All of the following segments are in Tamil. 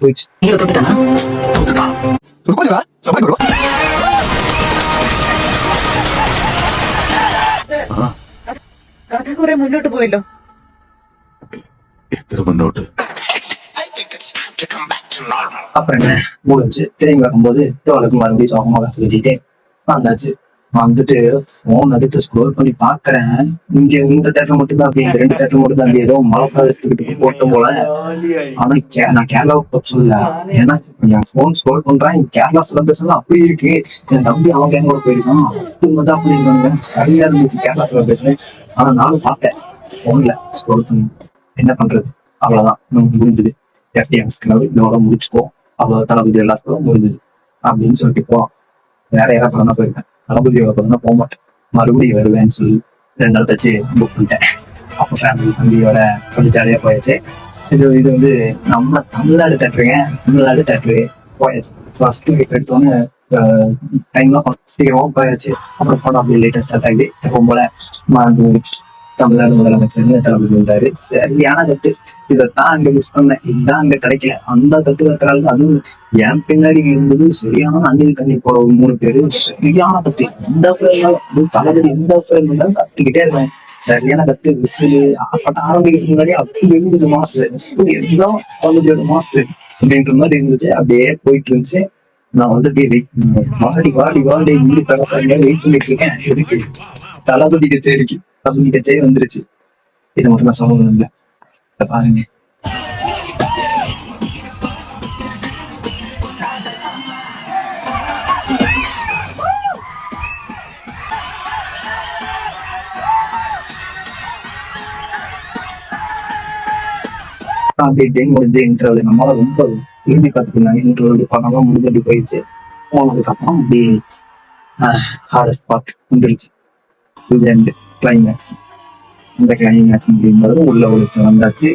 போயிடுச்சு. കഥ കുറെ മുന്നോട്ട് പോയല്ലോ. அப்புறம் என்ன முடிஞ்சு திரும்பி வரும்போது அவளுக்கு மறுபடியும் சோகமாக சொல்லிட்டே வந்தாச்சு. வந்துட்டு போன் எடுத்து ஸ்க்ரோல் பண்ணி பாக்குறேன். இங்க இந்த தேட்டர் மட்டும் தான் அப்படி, இந்த 2 தேட்டர் மட்டும் தான் அப்படி, ஏதோ மழை பிரதேசத்துக்கு போட்டோம் போல. ஆனா நான் கேரளாவை பத்தி சொல்ல, ஏன்னா என் போன் ஸ்க்ரோல் பண்றேன், கேரளா சிலபஸ் எல்லாம் அப்படி இருக்கு. என் தம்பி அவங்க எங்க போயிருக்கான், அவங்க தான் அப்படி இருக்காங்க. சரியா இருந்துச்சு கேரளா சிலபஸ். ஆனா நானும் பார்த்தேன் போன்ல ஸ்க்ரோல் பண்ணி. என்ன பண்றது, அவ்வளவுதான் முடிஞ்சது. எஃப்டிஎம்ஸ்க்கு இதோட முடிச்சுக்கோ, அவ்வளவு தளபதி எல்லாத்துக்கும் முடிஞ்சது அப்படின்னு சொல்லிட்டு போ. வேற யாராவது படம் தான் போயிருக்கேன், தளபதியோட படம் தான் போக மாட்டேன். மறுபடியும் வருவேன்னு சொல்லி 2 நாள் தச்சு புக் பண்ணிட்டேன். அப்போ ஃபேமிலி தம்பியோட கொஞ்சம் ஜாலியா போயாச்சு. இது வந்து நம்ம தமிழ்நாடு தேட்டருங்க, தமிழ்நாடு தேட்டரு போயாச்சு. ஃபர்ஸ்ட் எடுத்தோன்னே டைம்லாம் சீக்கிரமா போயாச்சு. அப்புறம் படம் அப்படி லேட்டஸ்ட் ஸ்டார்ட் ஆகி எப்பவும் போல தமிழ்நாடு முதலமைச்சர் தளபதி வந்தாரு. சரியான தட்டு. இதைத்தான் அங்க மிஸ் பண்ணேன், இதுதான் அங்க கிடைக்கல. அந்த தட்டு வைக்கிறாள். அதுவும் என் பின்னாடி இருந்தது சரியான அஞ்சலி தண்ணி போட 3 பேரு. சரியான தட்டு. எந்த தளபதி எந்த ஃப்ரேம் இருந்தாலும் கத்திக்கிட்டே இருக்கேன். சரியான கத்து. விசிலு ஆரம்பிக்கிறதுக்கு முன்னாடி அப்படி இருந்தது மாசு. எல்லாம் தளபதியோட மாசு அப்படின்ற மாதிரி இருந்துச்சு. அப்படியே போயிட்டு இருந்துச்சு. நான் வந்து அப்படியே வாடி வாடி வாடி இங்கிலி பரசாங்க வெயிட் பண்ணிட்டு இருக்கேன். எதுக்கு? தளபதி கச்சேரிக்கு. தளபதி கச்சேரி வந்துருச்சு. இது மட்டும் தான் சமூகம் இல்லை. பாருங்க, அப்படியே முடிஞ்சு இன்டர்வியூ நம்மளால ரொம்ப விரும்பி பார்த்துருந்தாங்க. இன்டர்வியூ பணம்லாம் முடிஞ்சு அப்படி போயிடுச்சு. போனதுக்கு அப்புறம் அப்படி ஹாரஸ்ட் பார்ட் வந்துருச்சு. கிளைமேக்ஸ். இந்த கிளைமேக்ஸ் முடியும்போது உள்ள ஒழிச்சு வந்தாச்சு.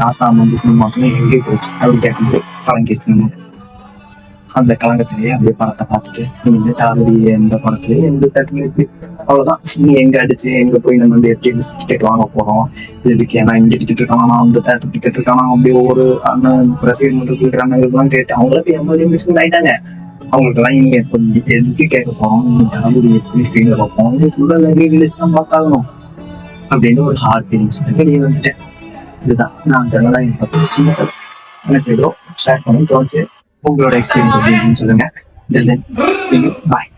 நாசாம் வந்து சினிமாசமே எங்கே போச்சு அப்படி கேட்கும்போது கலங்கிடுச்சு. நம்ம அந்த கலங்கத்திலேயே அப்படியே படத்தை பார்த்துட்டு நீங்க தளபதி எந்த படத்துலயே எந்த தேட்டர்ல இருக்கு, அவ்வளவுதான். நீ எங்க அடிச்சு எங்க போய் நம்ம வந்து எப்படி டிக்கெட் வாங்க போறோம், இதுக்கு ஏன்னா இங்க டிக்கெட் இருக்கானா, அந்த தேட்டர் டிக்கெட் இருக்கானா, அப்படி ஒவ்வொரு அந்த ரசிகர் மன்றத்தில் இருக்கிறாங்க இதெல்லாம் கேட்டு அவங்களுக்கு 80 ஆயிட்டாங்க. அவங்களுக்கு எல்லாம் இங்க எதுக்கு கேட்க போறோம், தளபதி எப்படி ஸ்கிரீன்ல பார்ப்போம், ஃபுல்லா ரிலீஸ் தான் பார்த்தாகணும் அப்படின்னு ஒரு ஹார்ட் ஃபீலிங்ஸ் வெளியே வந்துட்டேன். இதுதான் நான் ஜனதா பத்தி சின்ன கதை. எனக்கு ஏதோ ஷேர் பண்ணி தோணுச்சு. உங்களோட எக்ஸ்பீரியன்ஸ் அப்படின்னு சொல்லுங்க. பாய்.